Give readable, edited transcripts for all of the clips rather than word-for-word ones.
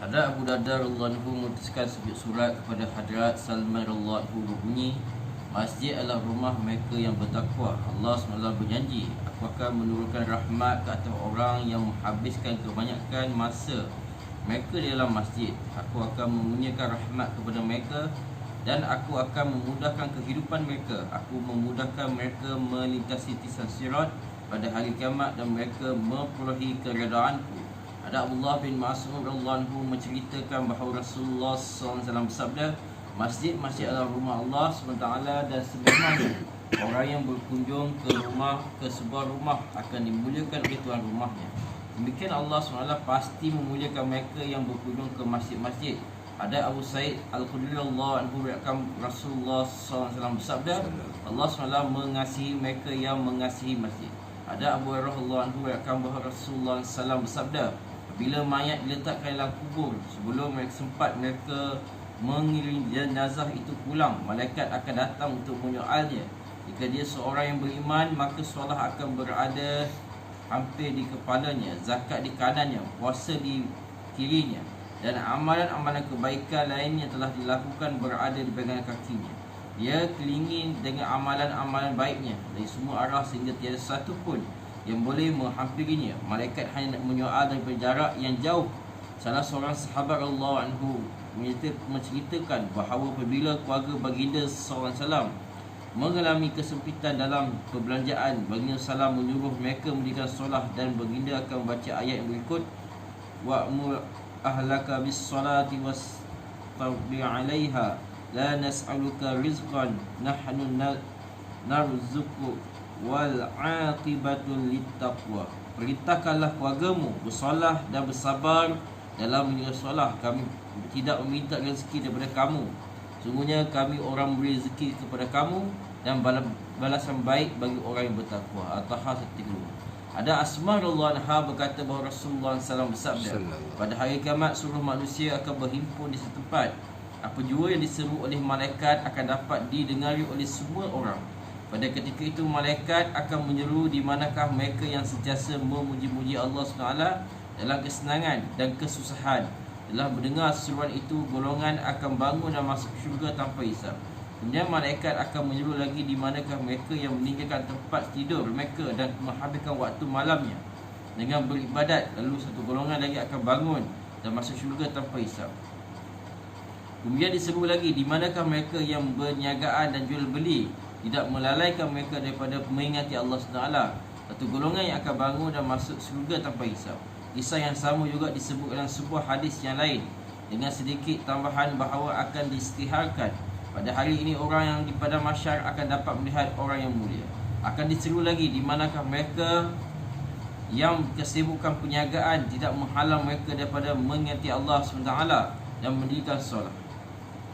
Ada Abu Darda radhiyallahu anhu menuliskan sebuah surat kepada Hadrat Salman radhiyallahu anhu berbunyi, masjid adalah rumah mereka yang bertakwa. Allah SWT berjanji, aku akan menurunkan rahmat ke atas orang yang menghabiskan kebanyakan masa mereka di dalam masjid. Aku akan mengunyakan rahmat kepada mereka dan aku akan memudahkan kehidupan mereka. Aku memudahkan mereka melintasi tisan sirat pada hari kiamat dan mereka memperolehi keredaanku. Ada Abdullah bin Mas'ud radhiyallahu anhu menceritakan bahawa Rasulullah SAW bersabda, masjid-masjid adalah rumah Allah SWT dan sebagaimana orang yang berkunjung ke sebuah rumah akan dimuliakan oleh tuan rumahnya, demikian Allah SWT pasti memuliakan mereka yang berkunjung ke masjid-masjid. Ada Abu Sa'id Al-Khudri radhiyallahu anhu meriwayatkan Rasulullah SAW bersabda, Allah SWT mengasihi mereka yang mengasihi masjid. Ada Abu Hurairah radhiyallahu anhu meriwayatkan bahawa Rasulullah SAW bersabda, bila mayat diletakkan dalam kubur, sebelum mereka mengiring jenazah itu pulang, malaikat akan datang untuk menyoalnya. Jika dia seorang yang beriman, maka solat akan berada hampir di kepalanya, zakat di kanannya, puasa di kirinya, dan amalan-amalan kebaikan lain yang telah dilakukan berada di pegangan kakinya. Dia kelilingi dengan amalan-amalan baiknya dari semua arah sehingga tiada satu pun yang boleh menghampirinya. Malaikat hanya nak menyoal daripada jarak yang jauh. Salah seorang sahabat radhiyallahu anhu menceritakan bahawa apabila keluarga baginda SAW mengalami kesempitan dalam perbelanjaan, baginda SAW menyuruh mereka mendirikan solat dan baginda akan membaca ayat yang berikut, wa'mur ahlaka bis salati wastabir 'alaiha la nas'aluka rizqan nahnu narzuqu wal 'aqibatul littaqwa. Perintahkanlah keluargamu bersolah dan bersabar dalam menjaga solah. Kami tidak meminta rezeki daripada kamu. Sungguhnya kami orang memberi rezeki kepada kamu dan balasan baik bagi orang yang bertakwa. At-Taha 132. Ada Asma radhiyallahu anha berkata bahawa Rasulullah SAW bersabda, pada hari kiamat seluruh manusia akan berhimpun di satu tempat. Apa jua yang diseru oleh malaikat akan dapat didengari oleh semua orang. Pada ketika itu malaikat akan menyeru di manakah mereka yang sentiasa memuji-muji Allah SWT dalam kesenangan dan kesusahan. Telah mendengar seruan itu, golongan akan bangun dan masuk syurga tanpa hisab. Kemudian malaikat akan menyeru lagi di manakah mereka yang meninggalkan tempat tidur mereka dan menghabiskan waktu malamnya dengan beribadat. Lalu satu golongan lagi akan bangun dan masuk syurga tanpa hisab. Kemudian diseru lagi di manakah mereka yang berniagaan dan jual beli, tidak melalaikan mereka daripada mengingati Allah SWT. Satu golongan yang akan bangun dan masuk syurga tanpa hisab. Kisah yang sama juga disebut dalam sebuah hadis yang lain dengan sedikit tambahan bahawa akan diisytiharkan pada hari ini orang yang di padang mahsyar akan dapat melihat orang yang mulia. Akan diseru lagi di manakah mereka yang kesibukan perniagaan tidak menghalang mereka daripada mengingati Allah SWT dan mendirikan solat.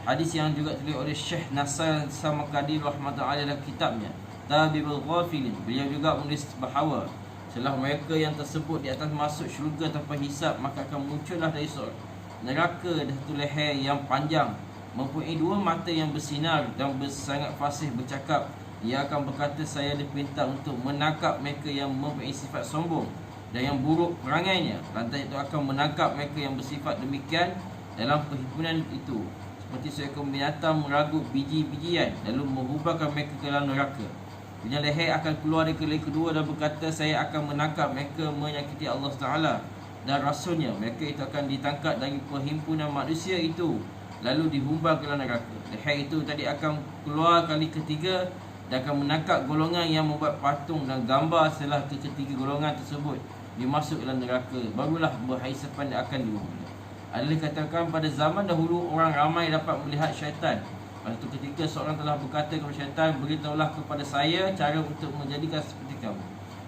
Hadis yang juga ditulis oleh Syekh Nasr Samarkandi rahmatullahi dalam kitabnya Tabibul Ghafilin. Beliau juga menulis bahawa setelah mereka yang tersebut di atas masuk syurga tanpa hisab, maka akan muncullah dari neraka satu leher yang panjang, mempunyai dua mata yang bersinar dan sangat fasih bercakap. Ia akan berkata, saya diperintah untuk menangkap mereka yang mempunyai sifat sombong dan yang buruk perangainya. Lantas itu akan menangkap mereka yang bersifat demikian dalam perhimpunan itu, seperti seekor binatang meragut biji-bijian, lalu mengubahkan mereka ke dalam neraka. Kemudian leher akan keluar dari kali kedua dan berkata, saya akan menangkap mereka menyakiti Allah Ta'ala dan Rasulnya. Mereka itu akan ditangkap dari perhimpunan manusia itu, lalu dihumbar ke dalam neraka. Leher itu tadi akan keluar kali ketiga dan akan menangkap golongan yang membuat patung dan gambar. Setelah ketiga golongan tersebut dimasuk dalam neraka, barulah berhaisapan akan dihumbar. Adalah katakan pada zaman dahulu orang ramai dapat melihat syaitan. Pada suatu ketika seorang telah berkata kepada syaitan, beritahulah kepada saya cara untuk menjadikan seperti kamu.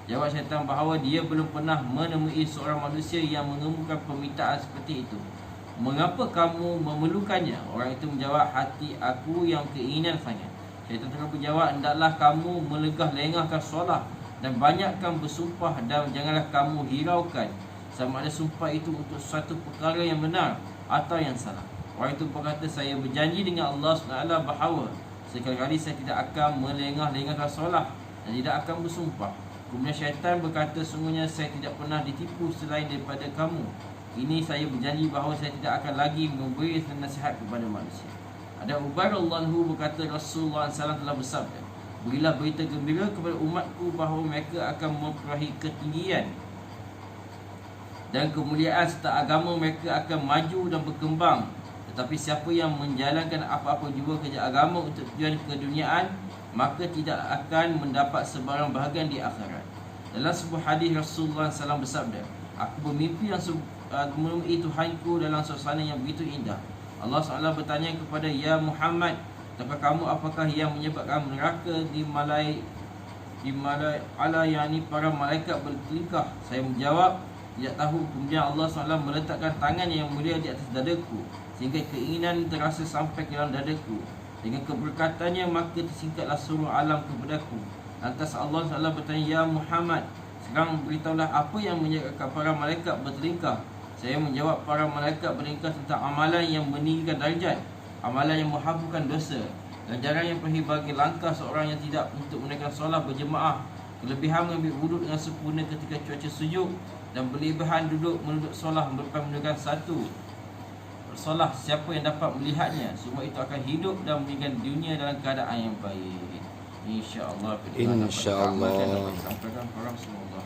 Jawab syaitan bahawa dia belum pernah menemui seorang manusia yang mengemukakan permintaan seperti itu. Mengapa kamu memerlukannya? Orang itu menjawab, hati aku yang keinginan sangat. Syaitan terus menjawab, hendaklah kamu melegah-lengahkan solat dan banyakkan bersumpah dan janganlah kamu hiraukan sama ada sumpah itu untuk suatu perkara yang benar atau yang salah. Orang itu berkata, saya berjanji dengan Allah SWT bahawa sekali-kali saya tidak akan melengah-lengahkan solat dan tidak akan bersumpah. Kemudian syaitan berkata, sungguhnya saya tidak pernah ditipu selain daripada kamu. Ini saya berjanji bahawa saya tidak akan lagi memberi nasihat kepada manusia. Ada Ubaid radhiyallahu berkata, Rasulullah SAW telah bersabda, berilah berita gembira kepada umatku bahawa mereka akan memperahi ketinggian dan kemuliaan serta agama mereka akan maju dan berkembang. Tetapi siapa yang menjalankan apa-apa jua kerja agama untuk tujuan keduniaan, maka tidak akan mendapat sebarang bahagian di akhirat. Dalam sebuah hadis Rasulullah SAW bersabda, aku bermimpi yang menemui Tuhanku dalam suasana yang begitu indah. Allah SWT bertanya kepada, ya Muhammad, tahukah kamu apakah yang menyebabkan neraka di malai ala, yakni para malaikat bertingkah? Saya menjawab, tidak tahu. Kemudian Allah SWT meletakkan tangan yang mulia di atas dadaku, sehingga keinginan terasa sampai ke dalam dadaku. Dengan keberkatannya maka tersingkatlah seluruh alam kepadaku. Lantas Allah SWT bertanya, ya Muhammad, sekarang beritahulah apa yang menyebabkan para malaikat bertelingkah? Saya menjawab, para malaikat bertelingkah tentang amalan yang meninggikan darjat, amalan yang menghapuskan dosa, ganjaran yang pergi bagi langkah seorang yang tidak untuk menunaikan solat berjemaah, kelebihan mengambil wuduk dengan sempurna ketika cuaca sejuk, dan berlebihan duduk menuduk solat merupakan menunaikan satu solat. Siapa yang dapat melihatnya, semua itu akan hidup dan meninggalkan dunia dalam keadaan yang baik. InsyaAllah. InsyaAllah. Sampaikan para semua.